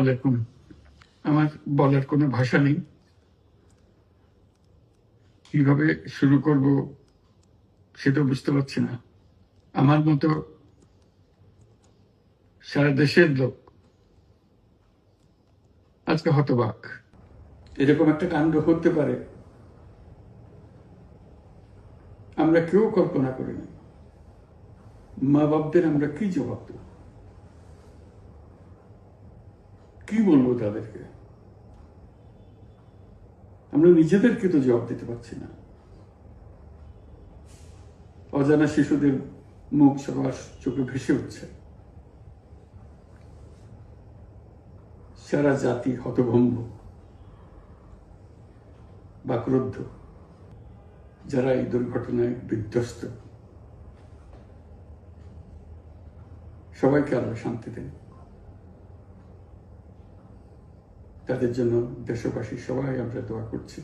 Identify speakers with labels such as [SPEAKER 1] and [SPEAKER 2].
[SPEAKER 1] আলাইকুম। আমার বলার কোনো ভাষা নেই। কিভাবে শুরু করব সেটাও বুঝতে পারছি না। আমার মতো সারা দেশের লোক আজকে হতবাক। এরকম একটা কাণ্ড হতে পারে আমরা কেউ কল্পনা করিনি। মা বাপদের আমরা কি জবাব দেব? কি বলবো তাদেরকে? আমরা নিজেদেরকে তো জবাব দিতে পারছি না। অজানা শিশুদের মুখ সবার চোখে ভেসে উঠছে। সারা জাতি হতভম্ব বা ক্রুদ্ধ। যারা এই দুর্ঘটনায় বিধ্বস্ত, সবাইকে আল্লাহ শান্তি দেন। তাদের জন্য দেশবাসী সবাই আমরা দোয়া করছি।